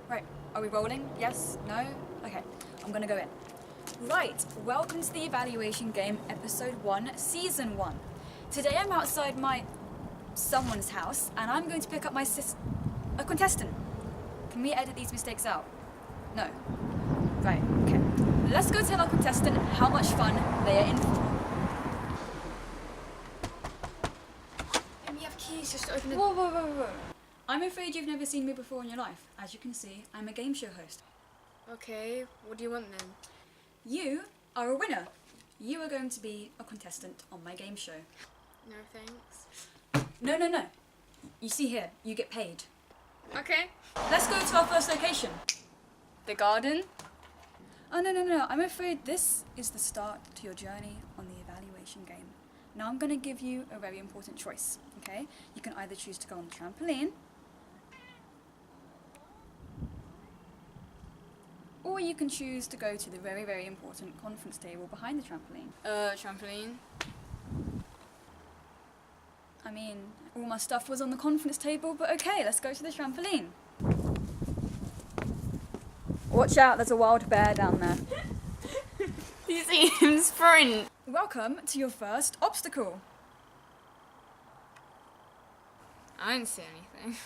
Right, are we rolling? Yes? No? Okay, I'm gonna go in. Right, welcome to the evaluation game, episode 1, season 1. Today I'm outside someone's house, and I'm going to pick up a contestant. Can we edit these mistakes out? No. Right, okay. Let's go tell our contestant how much fun they are in for. And you have keys just to open the... Whoa. I'm afraid you've never seen me before in your life. As you can see, I'm a game show host. Okay, what do you want then? You are a winner. You are going to be a contestant on my game show. No thanks. No. You see here, you get paid. Okay. Let's go to our first location. The garden? Oh, no. I'm afraid this is the start to your journey on the evaluation game. Now I'm going to give you a very important choice, okay? You can either choose to go on the trampoline, or you can choose to go to the very, very important conference table behind the trampoline. Trampoline. I mean, all my stuff was on the conference table, but okay, let's go to the trampoline. Watch out, there's a wild bear down there. You see him sprint. Welcome to your first obstacle. I didn't see anything.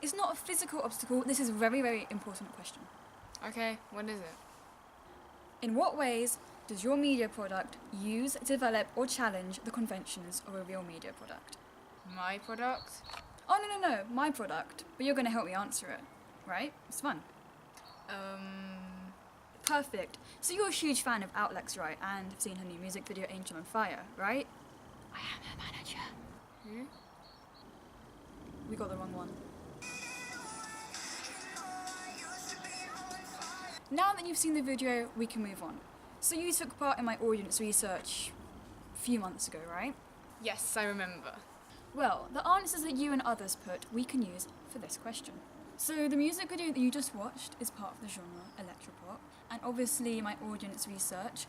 It's not a physical obstacle, this is a very, very important question. Okay, what is it? In what ways does your media product use, develop, or challenge the conventions of a real media product? My product? Oh, no, my product. But you're going to help me answer it, right? It's fun. Perfect. So you're a huge fan of Outlets, right? And have seen her new music video, Angel on Fire, right? I am her manager. Who? We got the wrong one. Now that you've seen the video, we can move on. So you took part in my audience research a few months ago, right? Yes, I remember. Well, the answers that you and others put, we can use for this question. So the music video that you just watched is part of the genre electropop, and obviously my audience research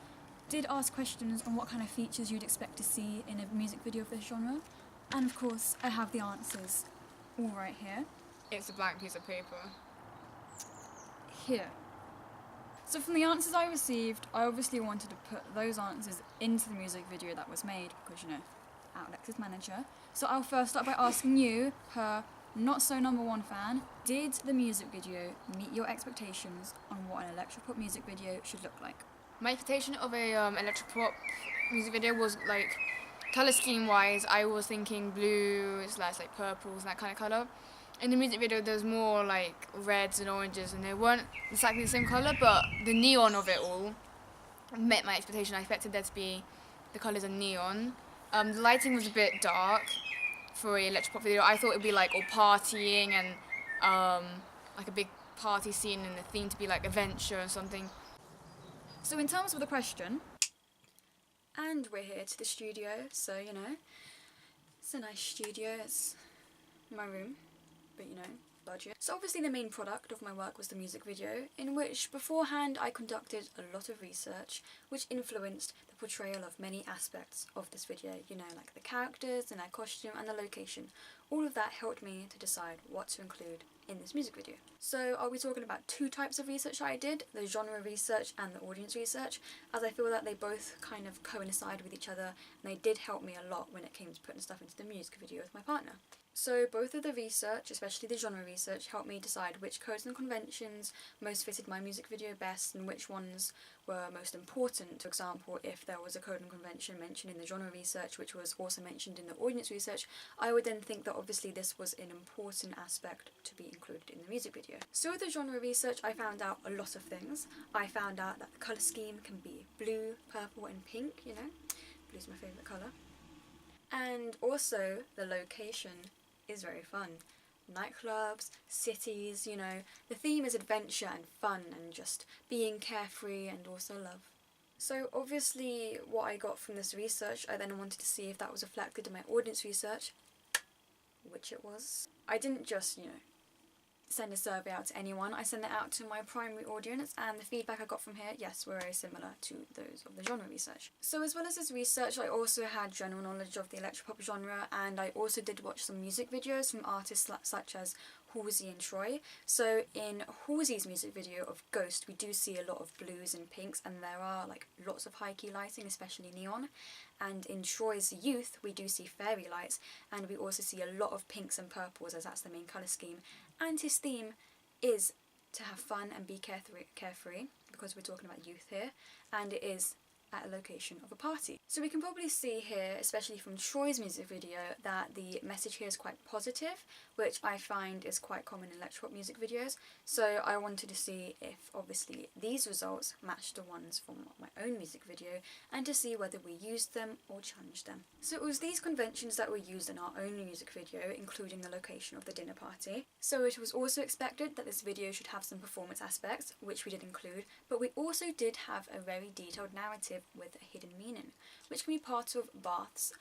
did ask questions on what kind of features you'd expect to see in a music video of this genre, and of course I have the answers all right here. It's a blank piece of paper. Here. So from the answers I received, I obviously wanted to put those answers into the music video that was made, because, you know, Outlex's manager. So I'll first start by asking you, her not-so-number-one fan, did the music video meet your expectations on what an electropop music video should look like? My expectation of a electropop music video was like, colour scheme wise, I was thinking blues, like purples, that kind of colour. In the music video, there's more like reds and oranges, and they weren't exactly the same colour, but the neon of it all met my expectation. I expected there to be the colours of neon. The lighting was a bit dark for a electropop video. I thought it'd be like all partying and like a big party scene, and the theme to be like adventure or something. So in terms of the question, and we're here to the studio, so you know, it's a nice studio, it's my room, but you know, budget. So obviously the main product of my work was the music video, in which beforehand I conducted a lot of research which influenced the portrayal of many aspects of this video, you know, like the characters and their costume and the location. All of that helped me to decide what to include in this music video. So are we talking about two types of research I did, the genre research and the audience research, as I feel that they both kind of coincide with each other, and they did help me a lot when it came to putting stuff into the music video with my partner. So both of the research, especially the genre research, helped me decide which codes and conventions most fitted my music video best and which ones were most important. For example, if there was a code and convention mentioned in the genre research which was also mentioned in the audience research, I would then think that obviously this was an important aspect to be included in the music video. So with the genre research, I found out a lot of things. I found out that the colour scheme can be blue, purple and pink, you know. Blue's my favourite colour. And also the location is very fun. Nightclubs, cities, you know, the theme is adventure and fun and just being carefree and also love. So obviously what I got from this research, I then wanted to see if that was reflected in my audience research, which it was. I didn't just, you know, send a survey out to anyone, I sent it out to my primary audience, and the feedback I got from here, yes, were very similar to those of the genre research. So as well as this research, I also had general knowledge of the electropop genre, and I also did watch some music videos from artists such as Halsey and Troy. So in Halsey's music video of Ghost, we do see a lot of blues and pinks, and there are like lots of high key lighting, especially neon. And in Troy's Youth, we do see fairy lights, and we also see a lot of pinks and purples, as that's the main colour scheme. And his theme is to have fun and be carefree, because we're talking about youth here, and it is at a location of a party. So we can probably see here, especially from Troy's music video, that the message here is quite positive, which I find is quite common in electropop music videos. So I wanted to see if obviously these results match the ones from my own music video, and to see whether we used them or challenged them. So it was these conventions that were used in our own music video, including the location of the dinner party. So it was also expected that this video should have some performance aspects, which we did include, but we also did have a very detailed narrative with a hidden meaning, which can be part of Barth's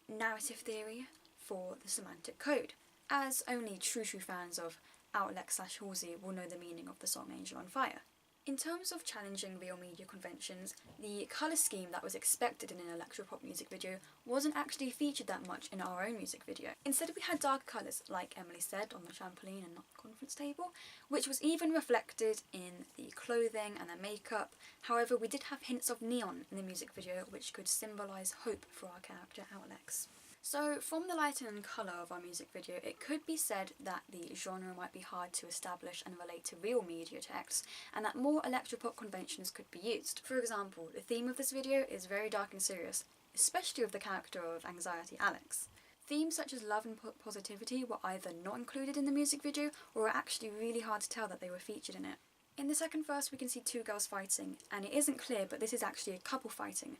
narrative theory for the semantic code, as only true fans of Outlex/Halsey will know the meaning of the song Angel on Fire. In terms of challenging real media conventions, the colour scheme that was expected in an electropop music video wasn't actually featured that much in our own music video. Instead we had darker colours, like Emily said, on the trampoline and not the conference table, which was even reflected in the clothing and the makeup. However, we did have hints of neon in the music video, which could symbolise hope for our character Outlex. So, from the lighting and colour of our music video, it could be said that the genre might be hard to establish and relate to real media texts, and that more electropop conventions could be used. For example, the theme of this video is very dark and serious, especially with the character of Anxiety Alex. Themes such as love and positivity were either not included in the music video, or were actually really hard to tell that they were featured in it. In the second verse we can see two girls fighting, and it isn't clear, but this is actually a couple fighting.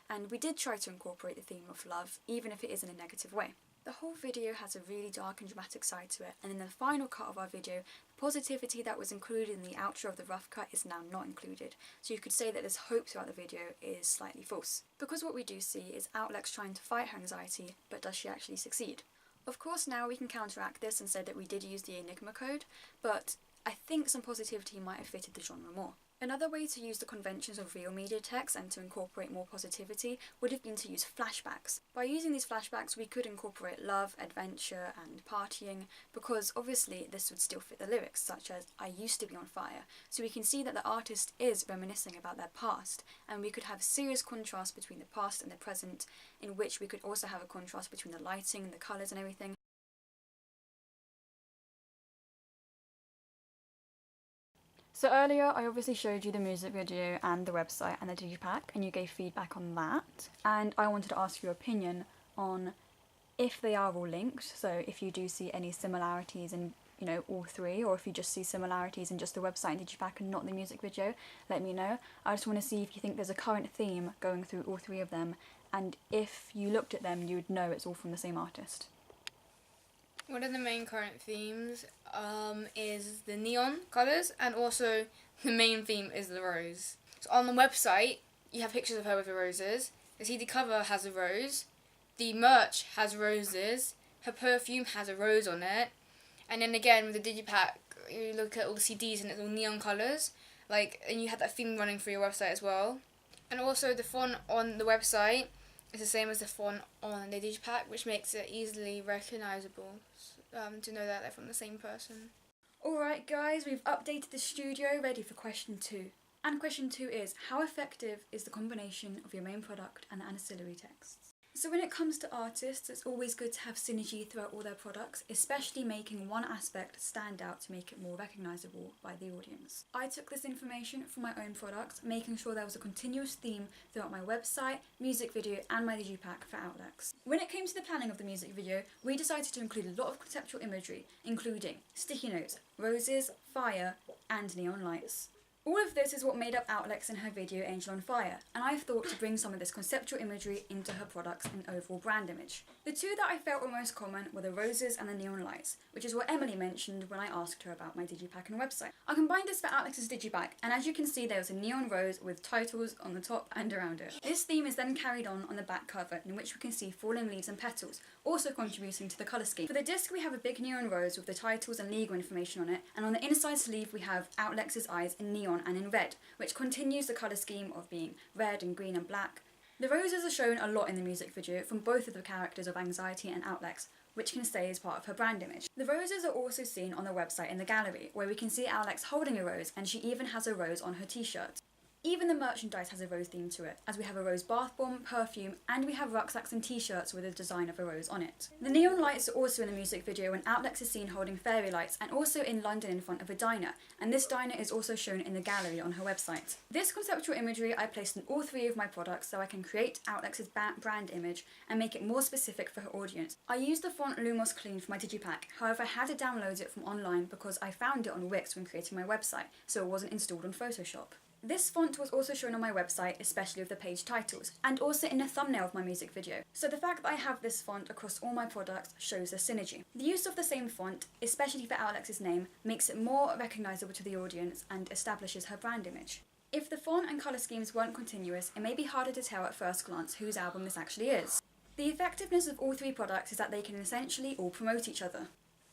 And we did try to incorporate the theme of love, even if it is in a negative way. The whole video has a really dark and dramatic side to it, and in the final cut of our video, the positivity that was included in the outro of the rough cut is now not included, so you could say that this hope throughout the video is slightly false. Because what we do see is Outlex trying to fight her anxiety, but does she actually succeed? Of course now we can counteract this and say that we did use the Enigma code, but I think some positivity might have fitted the genre more. Another way to use the conventions of real media text and to incorporate more positivity would have been to use flashbacks. By using these flashbacks we could incorporate love, adventure and partying, because obviously this would still fit the lyrics, such as I used to be on fire, so we can see that the artist is reminiscing about their past, and we could have serious contrast between the past and the present, in which we could also have a contrast between the lighting, the colours and everything. So earlier I obviously showed you the music video and the website and the digipack, and you gave feedback on that, and I wanted to ask your opinion on if they are all linked, so if you do see any similarities in, you know, all three, or if you just see similarities in just the website and digipack and not the music video, let me know. I just want to see if you think there's a current theme going through all three of them, and if you looked at them you would know it's all from the same artist. One of the main current themes is the neon colours, and also the main theme is the rose. So on the website you have pictures of her with the roses, the CD cover has a rose, the merch has roses, her perfume has a rose on it, and then again with the digipack you look at all the CDs and it's all neon colours, and you have that theme running through your website as well. And also the font on the website is the same as the font on the digipack, which makes it easily recognisable to know that they're from the same person. Alright guys, we've updated the studio, ready for question 2. And question 2 is, how effective is the combination of your main product and the ancillary texts? So when it comes to artists, it's always good to have synergy throughout all their products, especially making one aspect stand out to make it more recognisable by the audience. I took this information from my own products, making sure there was a continuous theme throughout my website, music video and my digipack for Outlex. When it came to the planning of the music video, we decided to include a lot of conceptual imagery, including sticky notes, roses, fire and neon lights. All of this is what made up Outlex in her video Angel on Fire, and I've thought to bring some of this conceptual imagery into her products and overall brand image. The two that I felt were most common were the roses and the neon lights, which is what Emily mentioned when I asked her about my digipack and website. I combined this for Outlex's digipack, and as you can see there was a neon rose with titles on the top and around it. This theme is then carried on the back cover, in which we can see falling leaves and petals, also contributing to the colour scheme. For the disc we have a big neon rose with the titles and legal information on it, and on the inside sleeve we have Outlex's eyes in neon and in red, which continues the colour scheme of being red and green and black. The roses are shown a lot in the music video from both of the characters of Anxiety and Outlex, which can stay as part of her brand image. The roses are also seen on the website in the gallery, where we can see Alex holding a rose, and she even has a rose on her t-shirt. Even the merchandise has a rose theme to it, as we have a rose bath bomb, perfume, and we have rucksacks and t-shirts with a design of a rose on it. The neon lights are also in the music video when Alex is seen holding fairy lights, and also in London in front of a diner, and this diner is also shown in the gallery on her website. This conceptual imagery I placed in all 3 of my products so I can create Alex's brand image and make it more specific for her audience. I used the font Lumos Clean for my digipack, however I had to download it from online because I found it on Wix when creating my website, so it wasn't installed on Photoshop. This font was also shown on my website, especially with the page titles, and also in the thumbnail of my music video. So the fact that I have this font across all my products shows the synergy. The use of the same font, especially for Alex's name, makes it more recognisable to the audience and establishes her brand image. If the font and colour schemes weren't continuous, it may be harder to tell at first glance whose album this actually is. The effectiveness of all 3 products is that they can essentially all promote each other.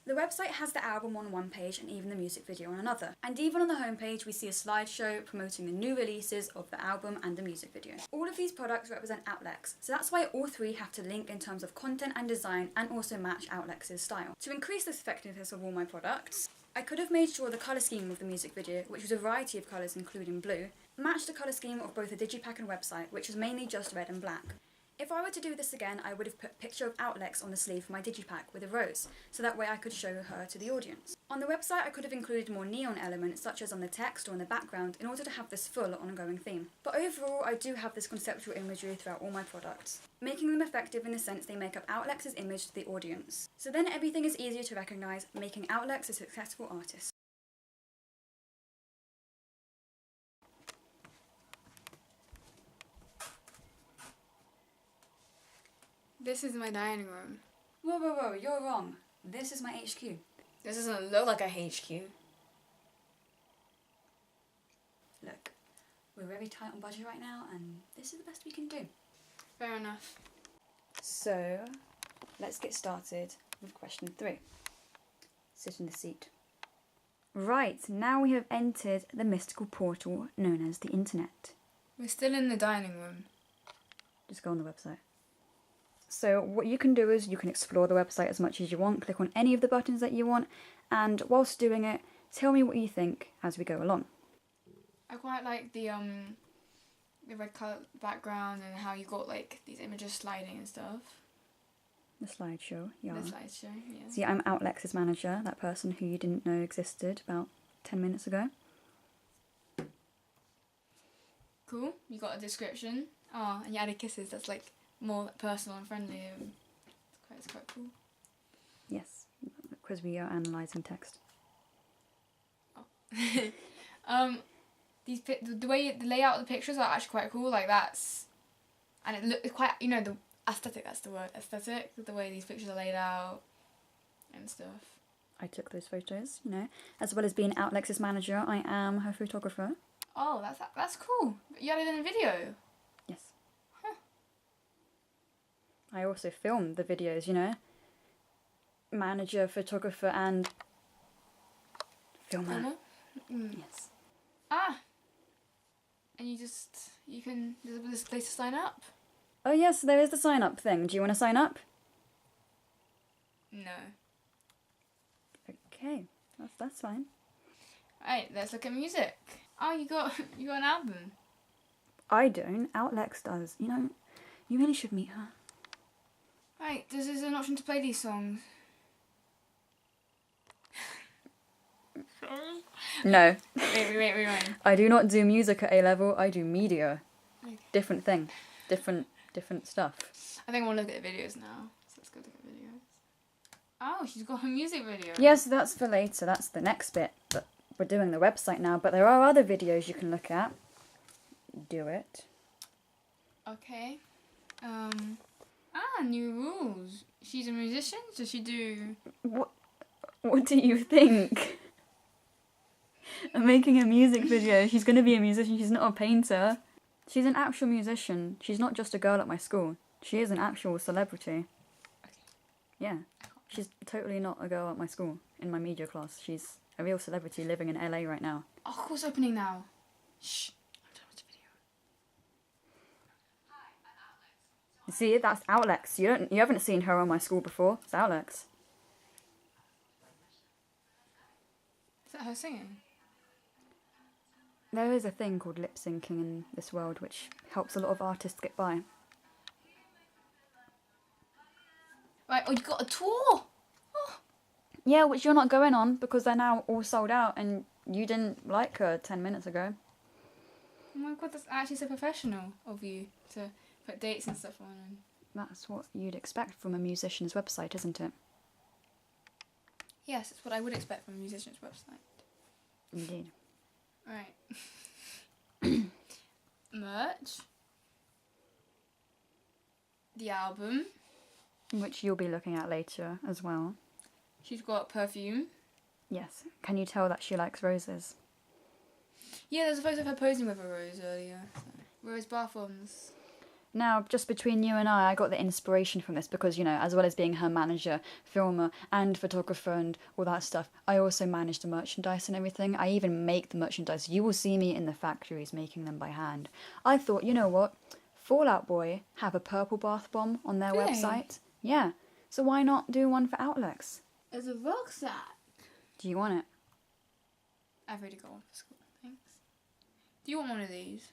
The website has the album on one page and even the music video on another. And even on the homepage we see a slideshow promoting the new releases of the album and the music video. All of these products represent Outlex, so that's why all 3 have to link in terms of content and design and also match Outlex's style. To increase the effectiveness of all my products, I could have made sure the colour scheme of the music video, which was a variety of colours including blue, matched the colour scheme of both the digipack and website, which was mainly just red and black. If I were to do this again, I would have put a picture of Outlex on the sleeve of my digipack with a rose, so that way I could show her to the audience. On the website I could have included more neon elements such as on the text or in the background in order to have this full ongoing theme. But overall I do have this conceptual imagery throughout all my products, making them effective in the sense they make up Outlex's image to the audience. So then everything is easier to recognise, making Outlex a successful artist. This is my dining room. Whoa, you're wrong. This is my HQ. This doesn't look like a HQ. Look, we're very tight on budget right now and this is the best we can do. Fair enough. So, let's get started with question 3. Sit in the seat. Right, now we have entered the mystical portal known as the internet. We're still in the dining room. Just go on the website. So what you can do is you can explore the website as much as you want, click on any of the buttons that you want, and whilst doing it, tell me what you think as we go along. I quite like the red colour background and how you got like these images sliding and stuff. The slideshow, yeah. The slideshow, yeah. See, I'm Outlex's manager, that person who you didn't know existed about 10 minutes ago. Cool. You got a description. Oh, and you added kisses. That's like more personal and friendly. It's quite cool. Yes, because we are analysing text. Oh. The way the layout of the pictures are actually quite cool. Like that's, and it looks quite, you know, the aesthetic. That's the word, aesthetic. The way these pictures are laid out and stuff. I took those photos, you know, as well as being Outlex's manager. I am her photographer. Oh, that's cool. You added in a video. Yes. I also filmed the videos, you know. Manager, photographer, and filmer. Yes. Ah. And there's this place to sign up. Oh yes, there is the sign up thing. Do you want to sign up? No. Okay, that's fine. Right, let's look at music. Oh, you got an album. I don't. Outlex does. You know, you really should meet her. Right, there's an option to play these songs. No. Wait. I do not do music at A level. I do media. Okay. Different thing. Different stuff. I think I want to look at the videos now. So let's go look at videos. Oh, she's got her music video. Yes, that's for later. That's the next bit. But we're doing the website now. But there are other videos you can look at. Do it. Okay. New rules. She's a musician. Does she do? What do you think? I'm making a music video. She's going to be a musician. She's not a painter. She's an actual musician. She's not just a girl at my school. She is an actual celebrity. Okay. Yeah. She's totally not a girl at my school in my media class. She's a real celebrity living in LA right now. Oh, course opening now. Shh. I'm done with the video. See, that's Alex. You haven't seen her on my school before. It's Alex. Is that her singing? There is a thing called lip syncing in this world, which helps a lot of artists get by. Right, oh, you got a tour? Yeah, which you're not going on because they're now all sold out, and you didn't like her 10 minutes ago. Oh my god, that's actually so professional of you to put dates and stuff on. And... That's what you'd expect from a musician's website, isn't it? Yes, it's what I would expect from a musician's website. Indeed. Right. Merch. The album. Which you'll be looking at later as well. She's got perfume. Yes. Can you tell that she likes roses? Yeah, there's a photo of her posing with a rose earlier. So. Rose bath bombs. Now, just between you and I got the inspiration from this because, you know, as well as being her manager, filmer, and photographer and all that stuff, I also manage the merchandise and everything. I even make the merchandise. You will see me in the factories making them by hand. I thought, you know what? Fall Out Boy have a purple bath bomb on their website. Yeah. So why not do one for Outlets? As a rucksack. Do you want it? I've already got one for school, thanks. Do you want one of these?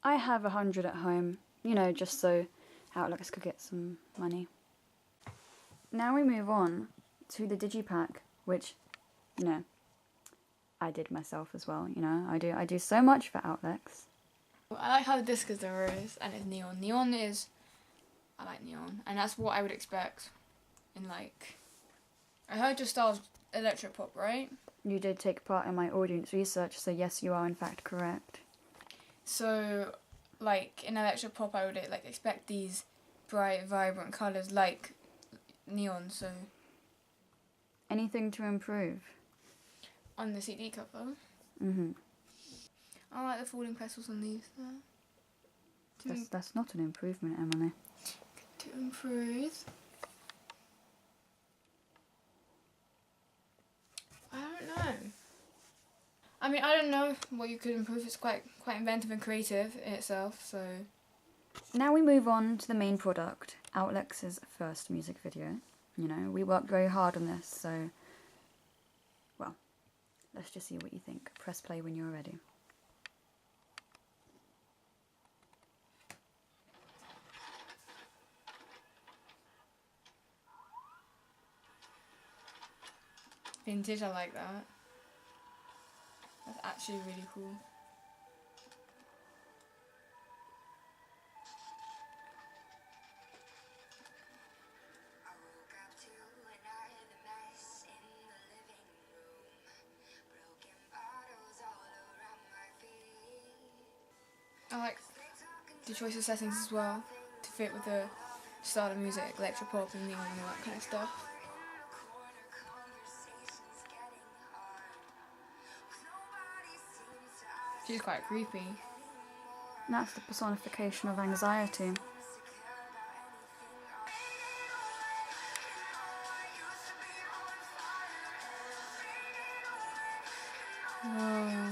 I have 100 at home, you know, just so Outlets could get some money. Now we move on to the digipack, which, you know, I did myself as well, you know. I do so much for Outlets. I like how the disc is the rose and it's neon. Neon is... I like neon. And that's what I would expect in, like... I heard your style's electropop, right? You did take part in my audience research, so yes, you are in fact correct. So, like, in electropop, I would, like, expect these bright, vibrant colours, like neon, so... Anything to improve? On the CD cover. Mm-hmm. I like the falling petals on these, though. That's not an improvement, Emily. To improve... I don't know. I mean, I don't know what you could improve. It's quite inventive and creative in itself, so... Now we move on to the main product, Outlex's first music video. You know, we worked very hard on this, so... Well, let's just see what you think. Press play when you're ready. Vintage, I like that. That's actually really cool. I like the choice of settings as well to fit with the style of music, electropop and neon and all that kind of stuff. She's quite creepy. That's the personification of anxiety. Whoa.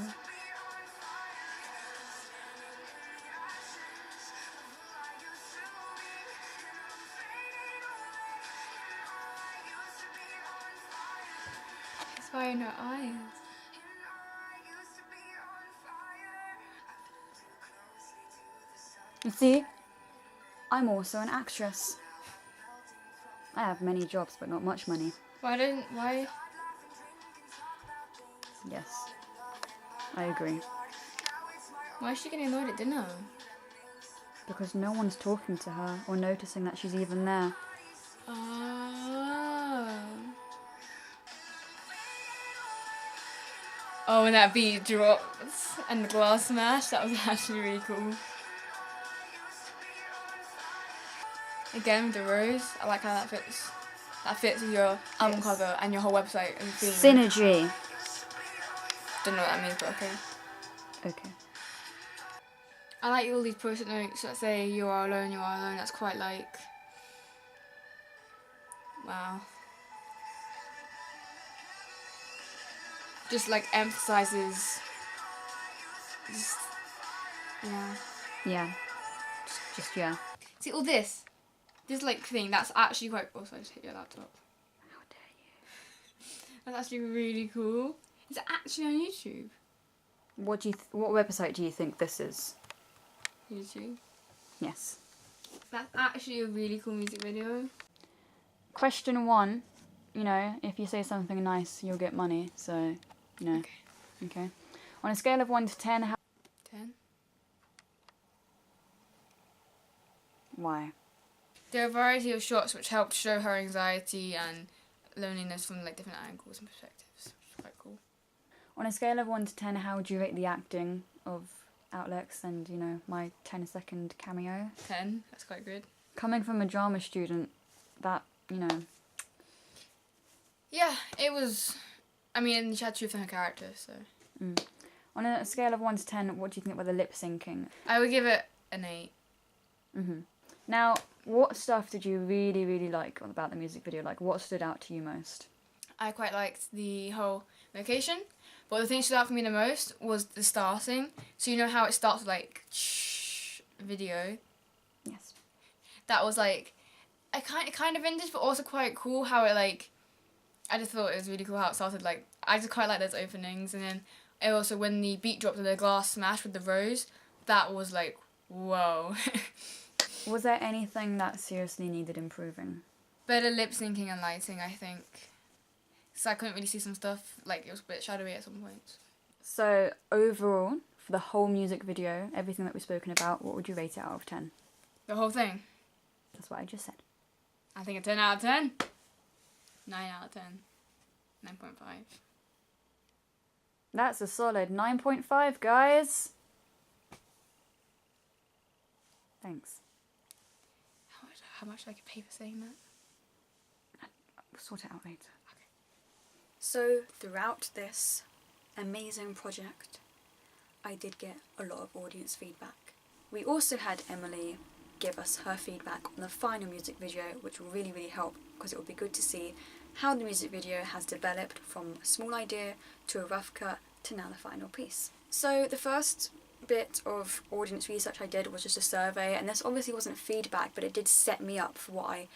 It's fire in her eyes. You see, I'm also an actress. I have many jobs, but not much money. Why? Yes, I agree. Why is she getting annoyed at dinner? Because no one's talking to her or noticing that she's even there. Oh, when that beat drops and the glass smash, that was actually really cool. Again, with the rose, I like how that fits. That fits with your album cover and your whole website and theme. Synergy. Don't know what that means, but okay. Okay. I like all these post-it notes that say you are alone, you are alone. That's quite like... Wow. Just like emphasizes... Just... Yeah. Yeah. Just yeah. See all this like thing. That's actually quite. Also, I just hit your laptop. How dare you? That's actually really cool. It's actually on YouTube. What website do you think this is? YouTube. Yes. That's actually a really cool music video. Question 1, you know, if you say something nice, you'll get money. So, you know. Okay. On a scale of 1 to 10, how... 10. Why? There are a variety of shots which help show her anxiety and loneliness from like different angles and perspectives, which is quite cool. On a scale of 1 to 10, how would you rate the acting of Outlex and, you know, my 10-second cameo? 10. That's quite good. Coming from a drama student, that, you know... Yeah, it was... I mean, she had truth in her character, so... On a scale of 1 to 10, what do you think about the lip syncing? I would give it an 8. Now, what stuff did you really, really like about the music video? Like, what stood out to you most? I quite liked the whole location, but the thing that stood out for me the most was the starting. So you know how it starts with like video? Yes. That was like a kind of vintage, but also quite cool how it like. I just thought it was really cool how it started. Like I just quite like those openings, and then also when the beat dropped and the glass smashed with the rose, that was like whoa. Was there anything that seriously needed improving? Better lip syncing and lighting, I think. So I couldn't really see some stuff, like it was a bit shadowy at some points. So, overall, for the whole music video, everything that we've spoken about, what would you rate it out of 10? The whole thing? That's what I just said. I think a 10 out of 10. 9 out of 10. 9.5. That's a solid 9.5, guys. Thanks. How much do I get paid for saying that? We'll sort it out later. Okay. So, throughout this amazing project, I did get a lot of audience feedback. We also had Emily give us her feedback on the final music video, which will really, really help because it will be good to see how the music video has developed from a small idea to a rough cut to now the final piece. So the first bit of audience research I did was just a survey, and this obviously wasn't feedback, but it did set me up for what I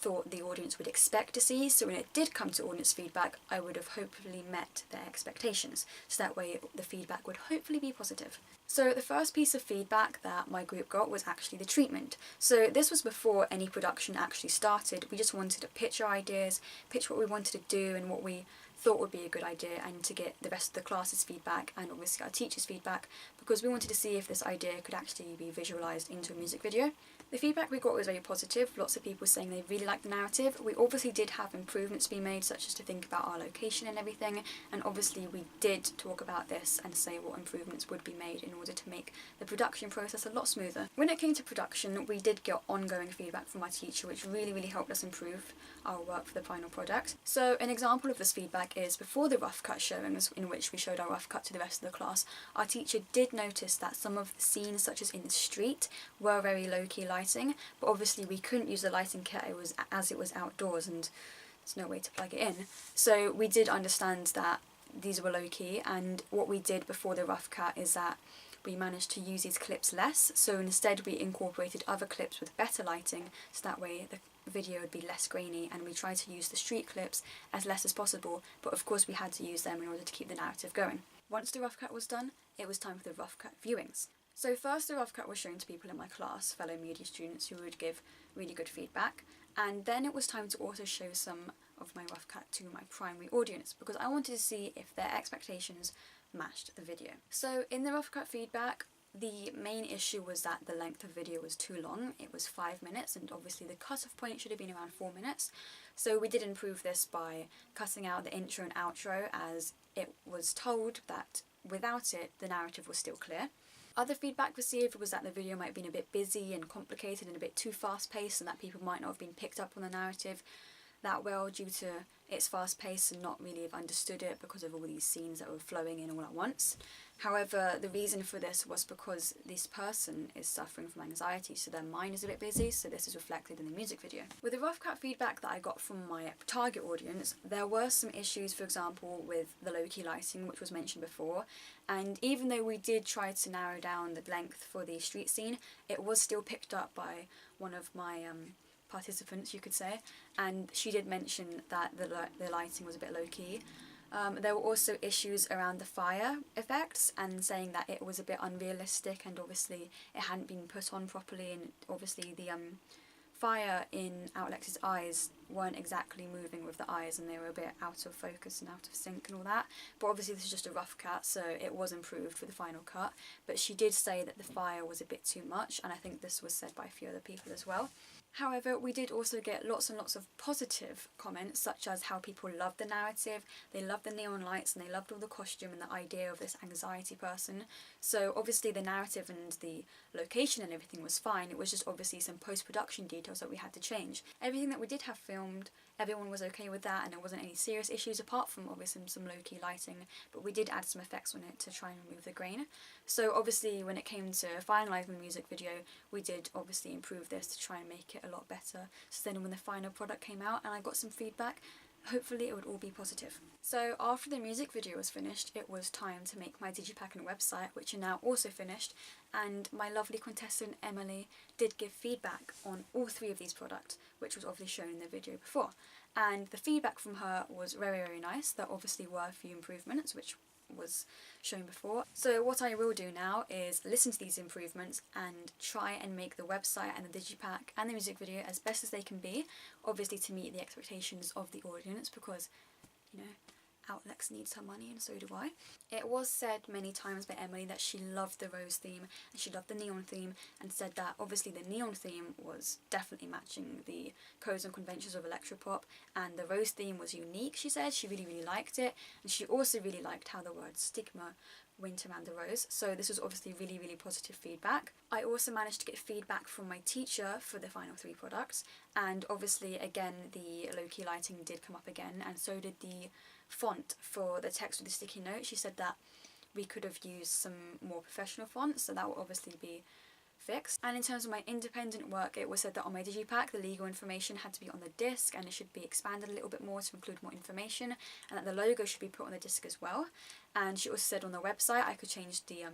thought the audience would expect to see, so when it did come to audience feedback, I would have hopefully met their expectations, so that way the feedback would hopefully be positive. So the first piece of feedback that my group got was actually the treatment. So this was before any production actually started. We just wanted to pitch our ideas, pitch what we wanted to do and what we thought would be a good idea, and to get the rest of the class's feedback and obviously our teachers' feedback, because we wanted to see if this idea could actually be visualised into a music video. The feedback we got was very positive, lots of people saying they really liked the narrative. We obviously did have improvements being made, such as to think about our location and everything, and obviously we did talk about this and say what improvements would be made in order to make the production process a lot smoother. When it came to production, we did get ongoing feedback from our teacher, which really, really helped us improve our work for the final product. So an example of this feedback is before the rough cut showings, in which we showed our rough cut to the rest of the class, our teacher did notice that some of the scenes, such as in the street, were very low-key lighting, but obviously we couldn't use the lighting kit as it was outdoors and there's no way to plug it in. So we did understand that these were low-key, and what we did before the rough cut is that we managed to use these clips less, so instead we incorporated other clips with better lighting, so that way the video would be less grainy, and we tried to use the street clips as less as possible, but of course we had to use them in order to keep the narrative going. Once the rough cut was done, it was time for the rough cut viewings. So first the rough cut was shown to people in my class, fellow media students who would give really good feedback, and then it was time to also show some of my rough cut to my primary audience, because I wanted to see if their expectations matched the video. So in the rough cut feedback, the main issue was that the length of video was too long. It was 5 minutes, and obviously the cut-off point should have been around 4 minutes. So we did improve this by cutting out the intro and outro, as it was told that without it, the narrative was still clear. Other feedback received was that the video might have been a bit busy and complicated and a bit too fast-paced, and that people might not have been picked up on the narrative that well due to it's fast paced and not really have understood it because of all these scenes that were flowing in all at once. However, the reason for this was because this person is suffering from anxiety, so their mind is a bit busy, so this is reflected in the music video. With the rough cut feedback that I got from my target audience, there were some issues, for example, with the low-key lighting, which was mentioned before, and even though we did try to narrow down the length for the street scene, it was still picked up by one of my participants, you could say, and she did mention that the lighting was a bit low-key. There were also issues around the fire effects and saying that it was a bit unrealistic and obviously it hadn't been put on properly, and obviously the fire in Outlex's eyes weren't exactly moving with the eyes and they were a bit out of focus and out of sync and all that. But obviously this is just a rough cut, so it was improved for the final cut. But she did say that the fire was a bit too much, and I think this was said by a few other people as well. However, we did also get lots and lots of positive comments, such as how people loved the narrative, they loved the neon lights, and they loved all the costume and the idea of this anxiety person. So obviously the narrative and the location and everything was fine, it was just obviously some post-production details that we had to change. Everything that we did have filmed, everyone was okay with that, and there wasn't any serious issues apart from obviously some low-key lighting, but we did add some effects on it to try and remove the grain. So obviously when it came to finalising the music video, we did obviously improve this to try and make it a lot better, so then when the final product came out and I got some feedback, hopefully it would all be positive. So after the music video was finished, it was time to make my digipack and website, which are now also finished, and my lovely contestant Emily did give feedback on all 3 of these products, which was obviously shown in the video before, and the feedback from her was very, very nice. There obviously were a few improvements, which was shown before. So what I will do now is listen to these improvements and try and make the website and the digipack and the music video as best as they can be, obviously to meet the expectations of the audience, because, you know, Outlex needs her money and so do I. It was said many times by Emily that she loved the rose theme and she loved the neon theme, and said that obviously the neon theme was definitely matching the codes and conventions of electropop, and the rose theme was unique, she said. She really, really liked it, and she also really liked how the word stigma went around the rose, so this was obviously really, really positive feedback. I also managed to get feedback from my teacher for the final 3 products, and obviously again the low-key lighting did come up again, and so did the font for the text with the sticky note. She said that we could have used some more professional fonts, so that will obviously be fixed. And in terms of my independent work, it was said that on my digipack the legal information had to be on the disc and it should be expanded a little bit more to include more information, and that the logo should be put on the disc as well. And she also said on the website I could change the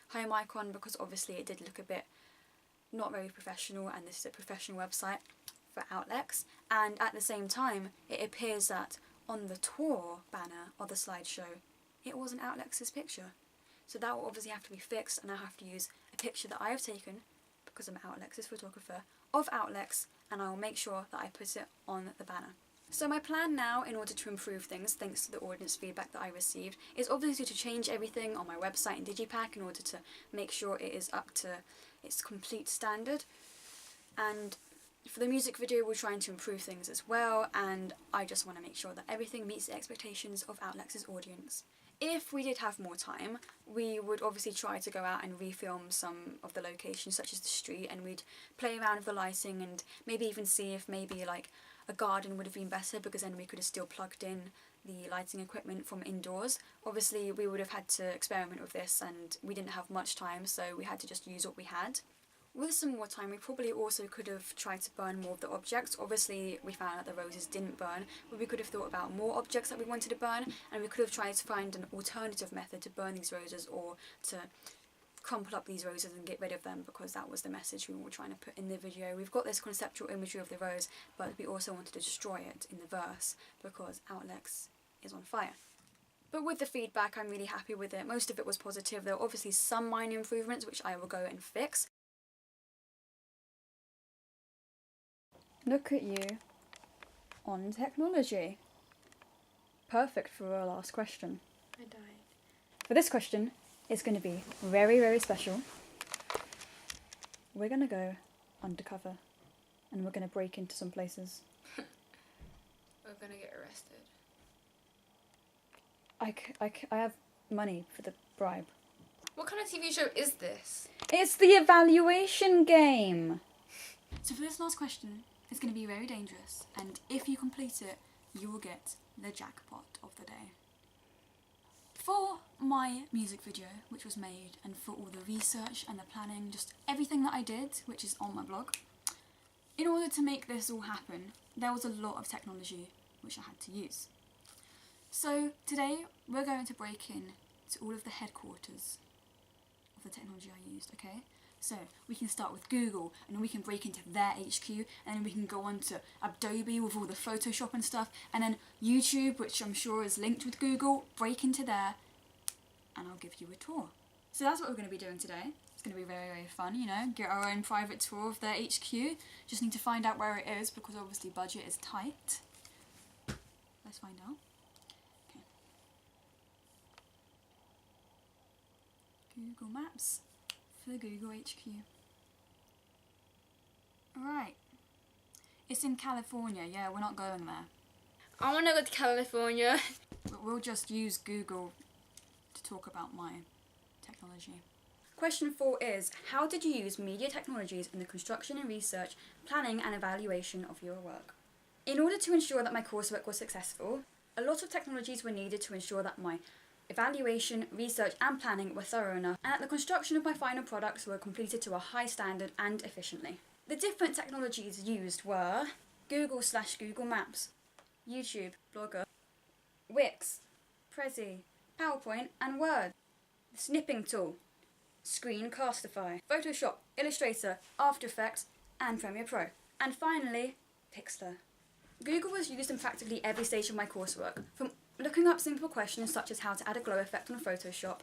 home icon, because obviously it did look a bit not very professional, and this is a professional website for Outlex. And at the same time it appears that on the tour banner or the slideshow it wasn't Outlex's picture, so that will obviously have to be fixed, and I have to use a picture that I have taken, because I'm Outlex's photographer, of Outlex, and I will make sure that I put it on the banner. So my plan now, in order to improve things thanks to the audience feedback that I received, is obviously to change everything on my website and digipack in order to make sure it is up to its complete standard. And for the music video we're trying to improve things as well, and I just want to make sure that everything meets the expectations of Outlex's audience. If we did have more time, we would obviously try to go out and refilm some of the locations, such as the street, and we'd play around with the lighting and maybe even see if maybe like a garden would have been better, because then we could have still plugged in the lighting equipment from indoors. Obviously we would have had to experiment with this, and we didn't have much time, so we had to just use what we had. With some more time we probably also could have tried to burn more of the objects. Obviously we found out the roses didn't burn, but we could have thought about more objects that we wanted to burn, and we could have tried to find an alternative method to burn these roses, or to crumple up these roses and get rid of them, because that was the message we were trying to put in the video. We've got this conceptual imagery of the rose, but we also wanted to destroy it in the verse because Outlex is on fire. But with the feedback I'm really happy with it. Most of it was positive. There were obviously some minor improvements which I will go and fix. Look at you on technology. Perfect for our last question. I died. For this question, it's going to be very, very special. We're going to go undercover and we're going to break into some places. We're gonna get arrested. I have money for the bribe. What kind of TV show is this? It's the evaluation game! So for this last question, it's going to be very dangerous, and if you complete it, you will get the jackpot of the day. For my music video, which was made, and for all the research and the planning, just everything that I did, which is on my blog, in order to make this all happen, there was a lot of technology which I had to use. So today we're going to break in to all of the headquarters of the technology I used, okay? So we can start with Google, and then we can break into their HQ, and then we can go on to Adobe with all the Photoshop and stuff, and then YouTube, which I'm sure is linked with Google, break into there, and I'll give you a tour. So that's what we're going to be doing today. It's going to be very, very fun, you know, get our own private tour of their HQ. Just need to find out where it is, because obviously budget is tight. Let's find out. Okay. Google Maps for Google HQ. Alright. It's in California, yeah, we're not going there. I want to go to California. We'll just use Google to talk about my technology. Question 4 is, how did you use media technologies in the construction and research, planning and evaluation of your work? In order to ensure that my coursework was successful, a lot of technologies were needed to ensure that my evaluation, research and planning were thorough enough, and that the construction of my final products were completed to a high standard and efficiently. The different technologies used were Google Maps, YouTube, Blogger, Wix, Prezi, PowerPoint and Word, the snipping tool, Screencastify, Photoshop, Illustrator, After Effects and Premiere Pro, and finally, Pixlr. Google was used in practically every stage of my coursework, from looking up simple questions such as how to add a glow effect on Photoshop,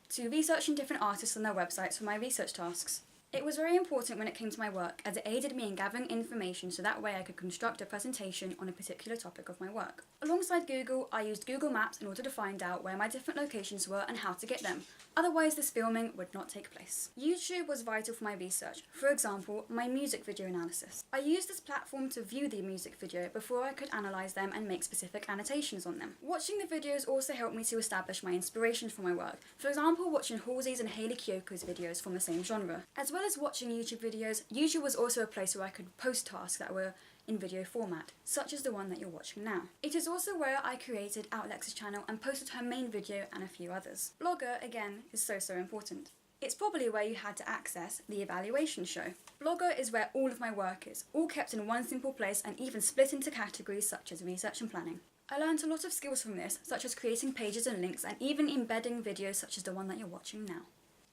to researching different artists on their websites for my research tasks. It was very important when it came to my work, as it aided me in gathering information so that way I could construct a presentation on a particular topic of my work. Alongside Google, I used Google Maps in order to find out where my different locations were and how to get them. Otherwise, this filming would not take place. YouTube was vital for my research. For example, my music video analysis. I used this platform to view the music video before I could analyse them and make specific annotations on them. Watching the videos also helped me to establish my inspiration for my work. For example, watching Halsey's and Hayley Kiyoko's videos from the same genre. As well as watching YouTube videos, YouTube was also a place where I could post tasks that were in video format, such as the one that you're watching now. It is also where I created Outlex's channel and posted her main video and a few others. Blogger, again, is so important. It's probably where you had to access the evaluation show. Blogger is where all of my work is, all kept in one simple place and even split into categories such as research and planning. I learned a lot of skills from this, such as creating pages and links and even embedding videos such as the one that you're watching now.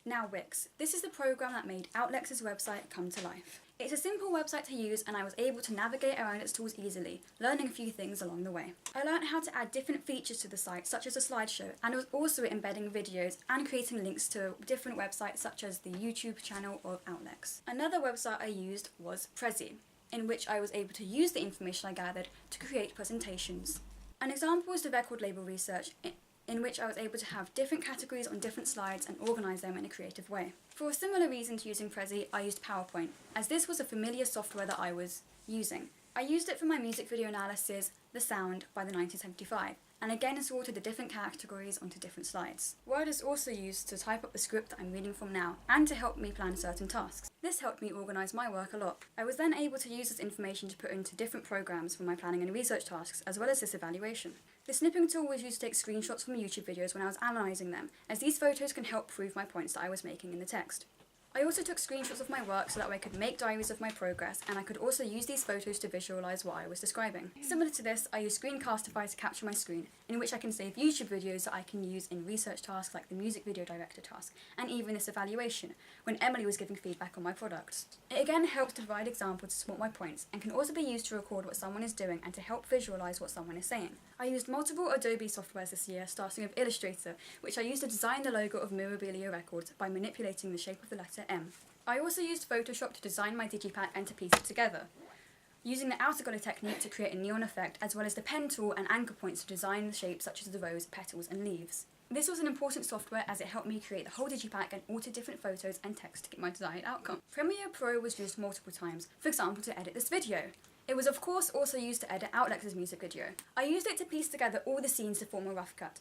Now Wix. This is the program that made Outlex's website come to life. It's a simple website to use and I was able to navigate around its tools easily, learning a few things along the way. I learned how to add different features to the site, such as a slideshow, and was also embedding videos and creating links to different websites such as the YouTube channel of Outlex. Another website I used was Prezi, in which I was able to use the information I gathered to create presentations. An example was the record label research, in which I was able to have different categories on different slides and organise them in a creative way. For a similar reason to using Prezi, I used PowerPoint, as this was a familiar software that I was using. I used it for my music video analysis, The Sound by the 1975, and again sorted the different categories onto different slides. Word is also used to type up the script that I'm reading from now, and to help me plan certain tasks. This helped me organise my work a lot. I was then able to use this information to put into different programs for my planning and research tasks, as well as this evaluation. The snipping tool was used to take screenshots from YouTube videos when I was analysing them, as these photos can help prove my points that I was making in the text. I also took screenshots of my work so that way I could make diaries of my progress, and I could also use these photos to visualise what I was describing. Similar to this, I use Screencastify to capture my screen, in which I can save YouTube videos that I can use in research tasks like the music video director task, and even this evaluation, when Emily was giving feedback on my products. It again helps to provide examples to support my points, and can also be used to record what someone is doing and to help visualise what someone is saying. I used multiple Adobe softwares this year, starting with Illustrator, which I used to design the logo of Mirabilia Records by manipulating the shape of the letter M. I also used Photoshop to design my digipack and to piece it together, using the outer colour technique to create a neon effect, as well as the pen tool and anchor points to design the shapes such as the rose, petals and leaves. This was an important software as it helped me create the whole digipack and alter different photos and text to get my desired outcome. Premiere Pro was used multiple times, for example to edit this video. It was of course also used to edit Outlex's music video. I used it to piece together all the scenes to form a rough cut,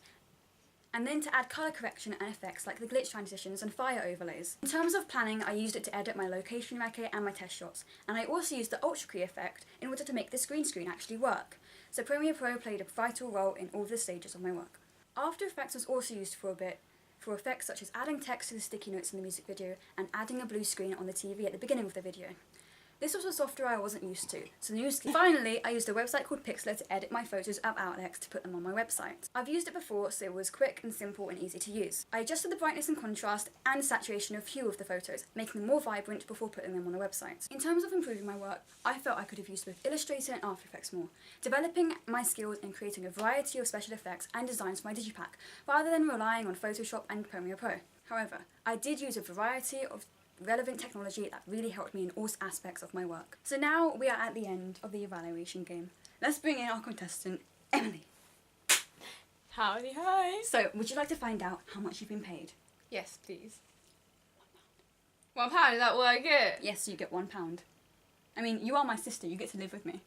and then to add colour correction and effects like the glitch transitions and fire overlays. In terms of planning, I used it to edit my location record and my test shots, and I also used the ultra key effect in order to make the green screen actually work. so Premiere Pro played a vital role in all the stages of my work. After Effects was also used for a bit for effects such as adding text to the sticky notes in the music video and adding a blue screen on the TV at the beginning of the video. This was a software I wasn't used to, so the new skill. Finally, I used a website called Pixlr to edit my photos of Outlex to put them on my website. I've used it before, so it was quick and simple and easy to use. I adjusted the brightness and contrast and saturation of hue of the photos, making them more vibrant before putting them on the website. In terms of improving my work, I felt I could have used both Illustrator and After Effects more, developing my skills in creating a variety of special effects and designs for my digipack, rather than relying on Photoshop and Premiere Pro. However, I did use a variety of relevant technology that really helped me in all aspects of my work. So now we are at the end of the evaluation game. Let's bring in our contestant, Emily. Howdy, hi. So, would you like to find out how much you've been paid? Yes, please. £1, is that what I get? Yes, you get £1. I mean, you are my sister, you get to live with me.